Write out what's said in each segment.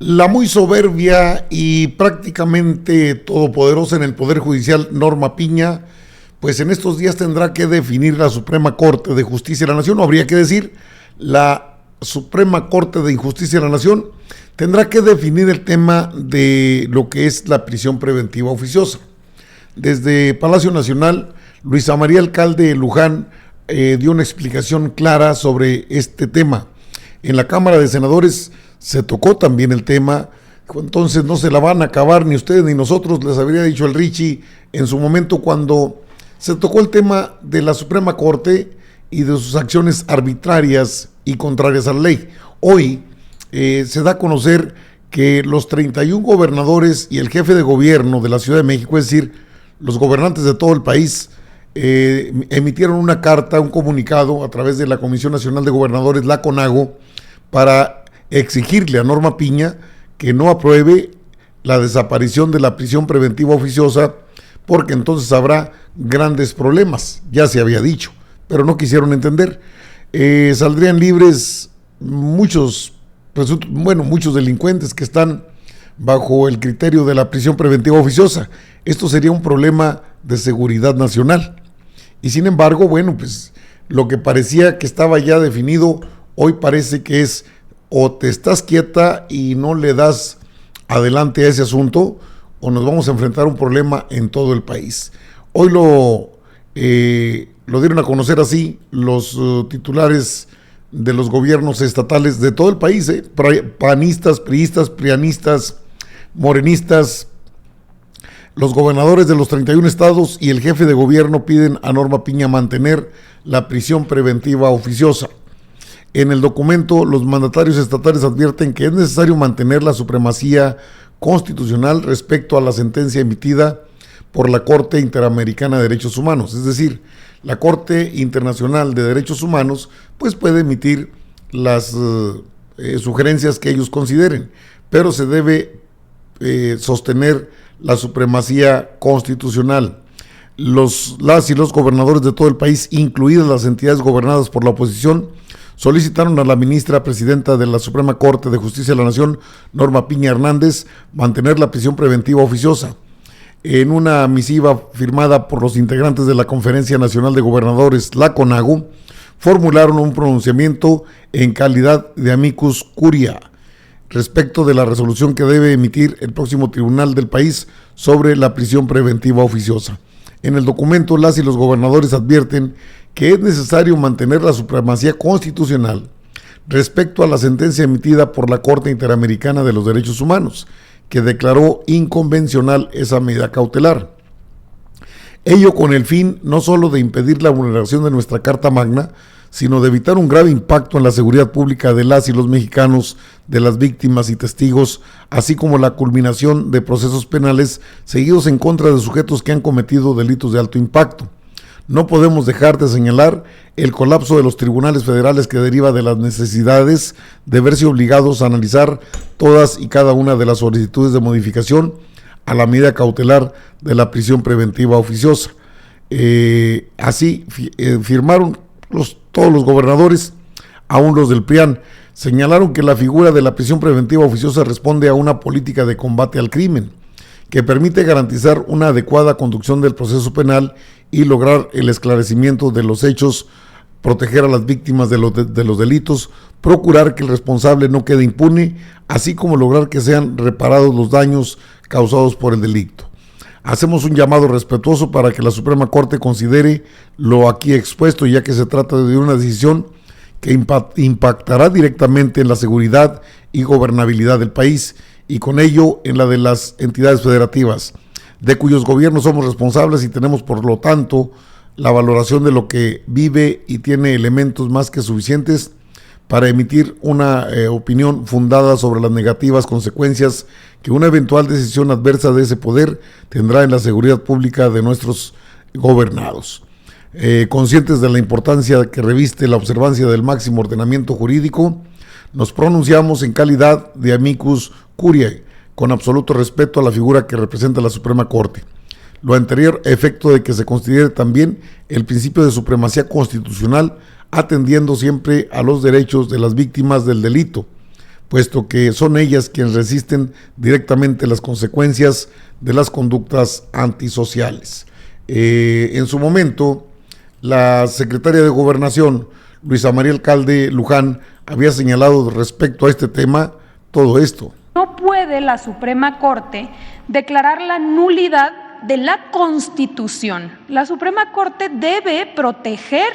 La muy soberbia y prácticamente todopoderosa en el Poder Judicial, Norma Piña, pues en estos días tendrá que definir la Suprema Corte de Justicia de la Nación, o habría que decir, la Suprema Corte de Justicia de la Nación tendrá que definir el tema de lo que es la prisión preventiva oficiosa. Desde Palacio Nacional, Luisa María Alcalde Luján dio una explicación clara sobre este tema. En la Cámara de Senadores se tocó también el tema, entonces no se la van a acabar ni ustedes ni nosotros, les habría dicho el Richie en su momento cuando se tocó el tema de la Suprema Corte y de sus acciones arbitrarias y contrarias a la ley. Hoy se da a conocer que los 31 gobernadores y el jefe de gobierno de la Ciudad de México, es decir, los gobernantes de todo el país, emitieron una carta, un comunicado a través de la Comisión Nacional de Gobernadores, la CONAGO, para exigirle a Norma Piña que no apruebe la desaparición de la prisión preventiva oficiosa, porque entonces habrá grandes problemas, ya se había dicho, pero no quisieron entender. Saldrían libres muchos delincuentes que están bajo el criterio de la prisión preventiva oficiosa. Esto sería un problema de seguridad nacional. Y sin embargo, pues lo que parecía que estaba ya definido, hoy parece que es o te estás quieta y no le das adelante a ese asunto, o nos vamos a enfrentar a un problema en todo el país. Hoy lo dieron a conocer así los titulares de los gobiernos estatales de todo el país, panistas, priistas, prianistas, morenistas. Los gobernadores de los 31 estados y el jefe de gobierno piden a Norma Piña mantener la prisión preventiva oficiosa. En el documento, los mandatarios estatales advierten que es necesario mantener la supremacía constitucional respecto a la sentencia emitida por la Corte Interamericana de Derechos Humanos. Es decir, la Corte Internacional de Derechos Humanos pues puede emitir las sugerencias que ellos consideren, pero se debe sostener la supremacía constitucional. Las y los gobernadores de todo el país, incluidas las entidades gobernadas por la oposición, solicitaron a la ministra presidenta de la Suprema Corte de Justicia de la Nación, Norma Piña Hernández, mantener la prisión preventiva oficiosa. En una misiva firmada por los integrantes de la Conferencia Nacional de Gobernadores, la CONAGO, formularon un pronunciamiento en calidad de amicus curiae respecto de la resolución que debe emitir el próximo tribunal del país sobre la prisión preventiva oficiosa. En el documento, las y los gobernadores advierten que es necesario mantener la supremacía constitucional respecto a la sentencia emitida por la Corte Interamericana de los Derechos Humanos, que declaró inconvencional esa medida cautelar. Ello con el fin no solo de impedir la vulneración de nuestra Carta Magna, sino de evitar un grave impacto en la seguridad pública de las y los mexicanos, de las víctimas y testigos, así como la culminación de procesos penales seguidos en contra de sujetos que han cometido delitos de alto impacto. No podemos dejar de señalar el colapso de los tribunales federales que deriva de las necesidades de verse obligados a analizar todas y cada una de las solicitudes de modificación a la medida cautelar de la prisión preventiva oficiosa. Así firmaron todos los gobernadores, aún los del PRIAN, señalaron que la figura de la prisión preventiva oficiosa responde a una política de combate al crimen, que permite garantizar una adecuada conducción del proceso penal y lograr el esclarecimiento de los hechos, proteger a las víctimas de los delitos, procurar que el responsable no quede impune, así como lograr que sean reparados los daños causados por el delito. Hacemos un llamado respetuoso para que la Suprema Corte considere lo aquí expuesto, ya que se trata de una decisión que impactará directamente en la seguridad y gobernabilidad del país y con ello en la de las entidades federativas, de cuyos gobiernos somos responsables y tenemos por lo tanto la valoración de lo que vive y tiene elementos más que suficientes para emitir una opinión fundada sobre las negativas consecuencias que una eventual decisión adversa de ese poder tendrá en la seguridad pública de nuestros gobernados. Conscientes de la importancia que reviste la observancia del máximo ordenamiento jurídico, nos pronunciamos en calidad de amicus curiae, con absoluto respeto a la figura que representa la Suprema Corte. Lo anterior, efecto de que se considere también el principio de supremacía constitucional, atendiendo siempre a los derechos de las víctimas del delito, puesto que son ellas quienes resisten directamente las consecuencias de las conductas antisociales. En su momento, la secretaria de Gobernación, Luisa María Alcalde Luján, había señalado respecto a este tema todo esto. No puede la Suprema Corte declarar la nulidad de la Constitución. La Suprema Corte debe proteger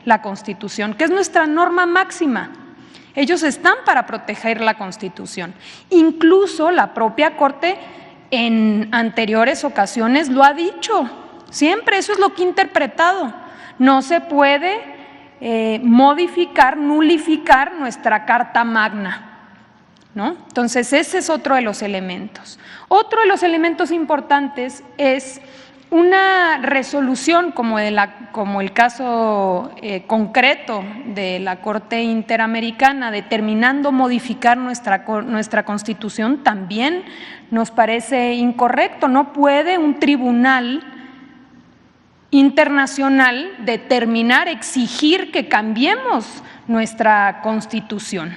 la Constitución, que es nuestra norma máxima. Ellos están para proteger la Constitución. Incluso la propia Corte en anteriores ocasiones lo ha dicho. Siempre eso es lo que he interpretado. No se puede modificar, nulificar nuestra Carta Magna, ¿no? Entonces ese es otro de los elementos. Otro de los elementos importantes es una resolución como el caso concreto de la Corte Interamericana determinando modificar nuestra Constitución también nos parece incorrecto. No puede un tribunal internacional determinar, exigir que cambiemos nuestra Constitución.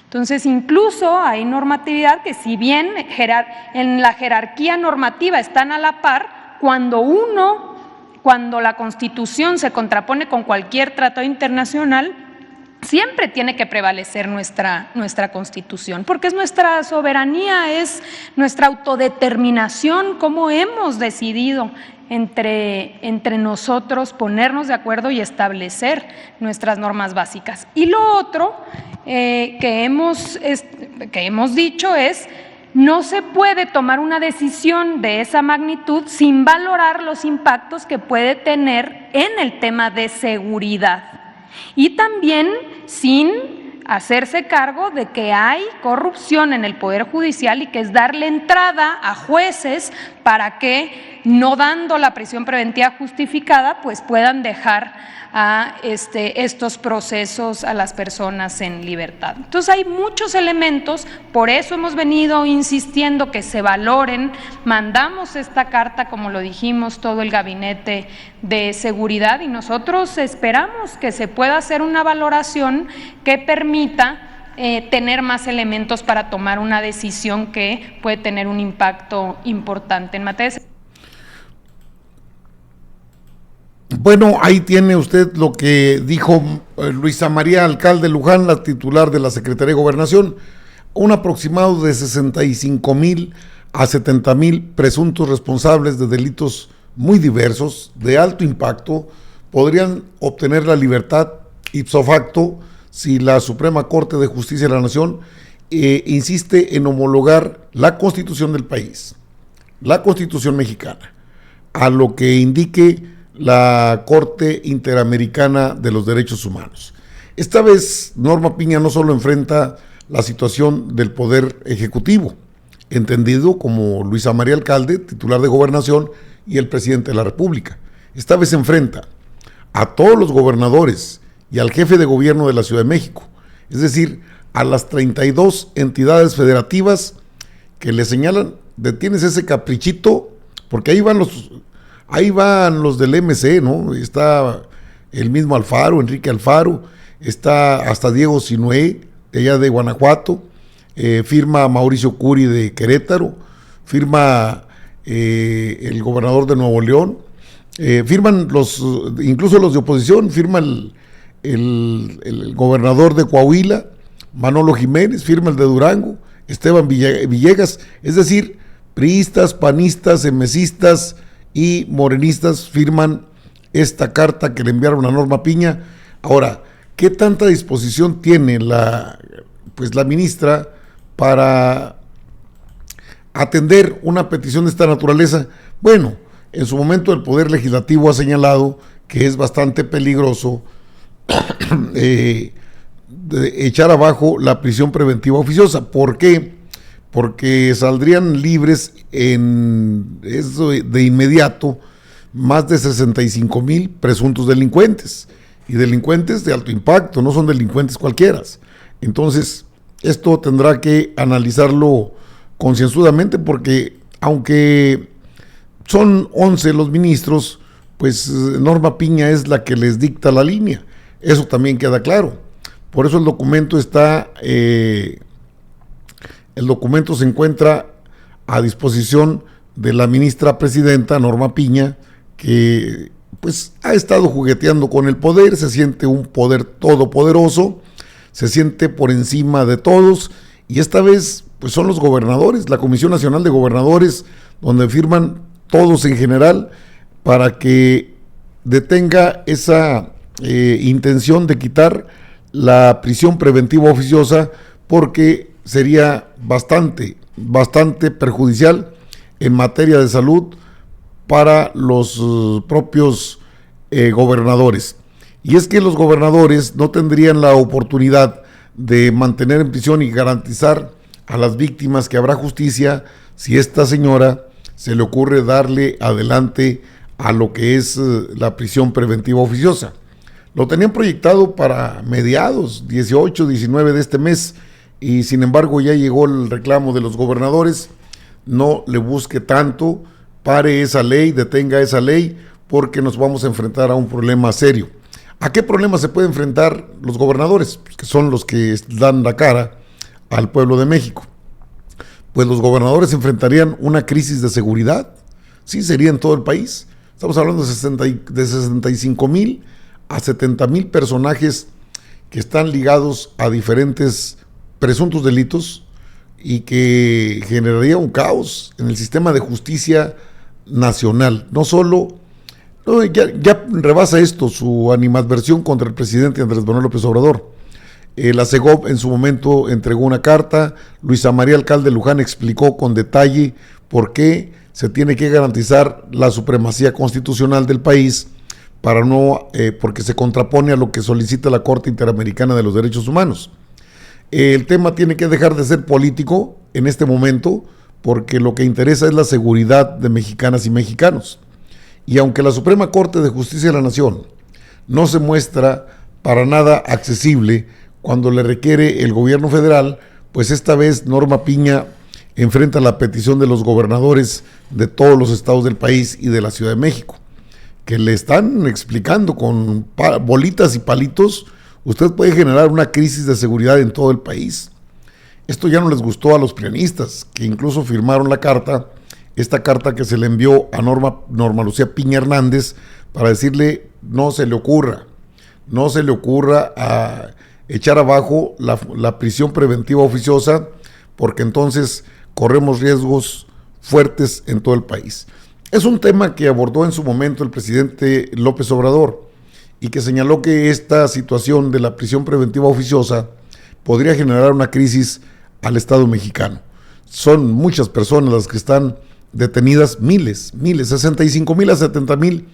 Entonces, incluso hay normatividad que, si bien en la jerarquía normativa están a la par, cuando la Constitución se contrapone con cualquier tratado internacional, siempre tiene que prevalecer nuestra Constitución, porque es nuestra soberanía, es nuestra autodeterminación, cómo hemos decidido entre nosotros ponernos de acuerdo y establecer nuestras normas básicas. Y lo otro que hemos dicho es: no se puede tomar una decisión de esa magnitud sin valorar los impactos que puede tener en el tema de seguridad y también sin hacerse cargo de que hay corrupción en el Poder Judicial y que es darle entrada a jueces para que, no dando la prisión preventiva justificada, pues puedan dejar a estos procesos a las personas en libertad. Entonces hay muchos elementos, por eso hemos venido insistiendo que se valoren. Mandamos esta carta, como lo dijimos, todo el gabinete de seguridad, y nosotros esperamos que se pueda hacer una valoración que permita tener más elementos para tomar una decisión que puede tener un impacto importante en materia de... Bueno, ahí tiene usted lo que dijo Luisa María Alcalde Luján, la titular de la Secretaría de Gobernación. Un aproximado de 65,000 a 70,000 presuntos responsables de delitos muy diversos, de alto impacto, podrían obtener la libertad ipso facto si la Suprema Corte de Justicia de la Nación insiste en homologar la Constitución del país, la Constitución mexicana, a lo que indique la Corte Interamericana de los Derechos Humanos. Esta vez, Norma Piña no solo enfrenta la situación del Poder Ejecutivo, entendido como Luisa María Alcalde, titular de Gobernación, y el presidente de la República. Esta vez enfrenta a todos los gobernadores y al jefe de gobierno de la Ciudad de México, es decir, a las 32 entidades federativas que le señalan: detienes ese caprichito, porque ahí van los del MC, ¿no? Está el mismo Alfaro, Enrique Alfaro, está hasta Diego Sinué, de allá de Guanajuato, firma Mauricio Curi de Querétaro, firma el gobernador de Nuevo León, firman incluso los de oposición, firma el gobernador de Coahuila, Manolo Jiménez, firma el de Durango, Esteban Villegas, es decir, priistas, panistas, emesistas y morenistas firman esta carta que le enviaron a Norma Piña. Ahora, ¿qué tanta disposición tiene la ministra para atender una petición de esta naturaleza? Bueno, en su momento el Poder Legislativo ha señalado que es bastante peligroso echar abajo la prisión preventiva oficiosa. ¿Por qué? Porque saldrían libres de inmediato más de 65,000 presuntos delincuentes, y delincuentes de alto impacto, no son delincuentes cualquiera. Entonces, esto tendrá que analizarlo concienzudamente, porque aunque son 11 los ministros, pues Norma Piña es la que les dicta la línea. Eso también queda claro. Por eso el documento está El documento se encuentra a disposición de la ministra presidenta Norma Piña, que pues ha estado jugueteando con el poder, se siente un poder todopoderoso, se siente por encima de todos, y esta vez pues son los gobernadores, la Comisión Nacional de Gobernadores, donde firman todos en general para que detenga esa intención de quitar la prisión preventiva oficiosa, porque sería bastante perjudicial en materia de salud para los propios gobernadores. Y es que los gobernadores no tendrían la oportunidad de mantener en prisión y garantizar a las víctimas que habrá justicia si esta señora se le ocurre darle adelante a lo que es la prisión preventiva oficiosa. Lo tenían proyectado para mediados, 18, 19 de este mes, y sin embargo ya llegó el reclamo de los gobernadores. No le busque tanto, pare esa ley, detenga esa ley, porque nos vamos a enfrentar a un problema serio. ¿A qué problema se pueden enfrentar los gobernadores? Que son los que dan la cara al pueblo de México. Pues los gobernadores enfrentarían una crisis de seguridad. Sí, sería en todo el país. Estamos hablando de 65,000 a 70,000 personajes que están ligados a diferentes presuntos delitos y que generaría un caos en el sistema de justicia nacional. Ya rebasa esto su animadversión contra el presidente Andrés Manuel López Obrador. La Segov en su momento entregó una carta. Luisa María Alcalde Luján explicó con detalle por qué se tiene que garantizar la supremacía constitucional del país, porque se contrapone a lo que solicita la Corte Interamericana de los Derechos Humanos. El tema tiene que dejar de ser político en este momento, porque lo que interesa es la seguridad de mexicanas y mexicanos. Y aunque la Suprema Corte de Justicia de la Nación no se muestra para nada accesible cuando le requiere el gobierno federal, pues esta vez Norma Piña enfrenta la petición de los gobernadores de todos los estados del país y de la Ciudad de México, que le están explicando con bolitas y palitos: usted puede generar una crisis de seguridad en todo el país. Esto ya no les gustó a los prianistas, que incluso firmaron esta carta que se le envió a Norma Lucía Piña Hernández para decirle: no se le ocurra a echar abajo la prisión preventiva oficiosa, porque entonces corremos riesgos fuertes en todo el país. Es un tema que abordó en su momento el presidente López Obrador y que señaló que esta situación de la prisión preventiva oficiosa podría generar una crisis al Estado mexicano. Son muchas personas las que están detenidas, miles, 65,000 a 70,000,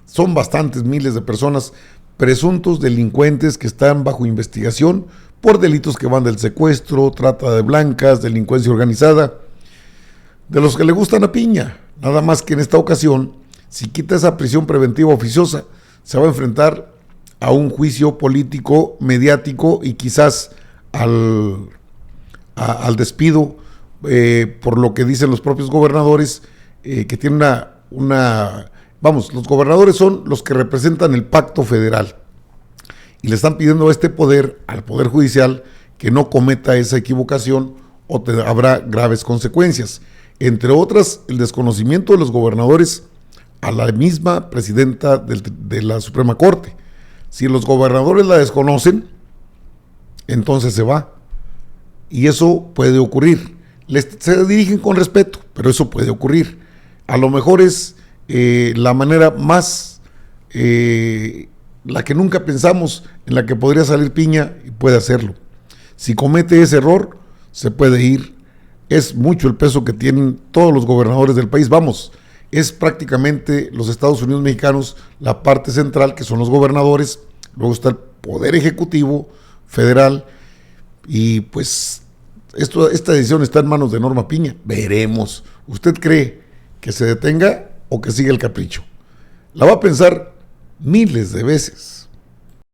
son bastantes miles de personas, presuntos delincuentes que están bajo investigación por delitos que van del secuestro, trata de blancas, delincuencia organizada, de los que le gustan a Piña. Nada más que en esta ocasión, si quita esa prisión preventiva oficiosa, se va a enfrentar a un juicio político, mediático y quizás al despido, por lo que dicen los propios gobernadores, que tienen los gobernadores son los que representan el pacto federal y le están pidiendo a este poder, al Poder Judicial, que no cometa esa equivocación o habrá graves consecuencias. Entre otras, el desconocimiento de los gobernadores a la misma presidenta de la Suprema Corte. Si los gobernadores la desconocen, entonces se va. Y eso puede ocurrir. Se dirigen con respeto, pero eso puede ocurrir. A lo mejor es la manera más, la que nunca pensamos, en la que podría salir Piña, y puede hacerlo. Si comete ese error, se puede ir. Es mucho el peso que tienen todos los gobernadores del país. Es prácticamente los Estados Unidos mexicanos, la parte central, que son los gobernadores. Luego está el Poder Ejecutivo Federal, y pues esta decisión está en manos de Norma Piña. Veremos. ¿Usted cree que se detenga o que siga el capricho? La va a pensar miles de veces.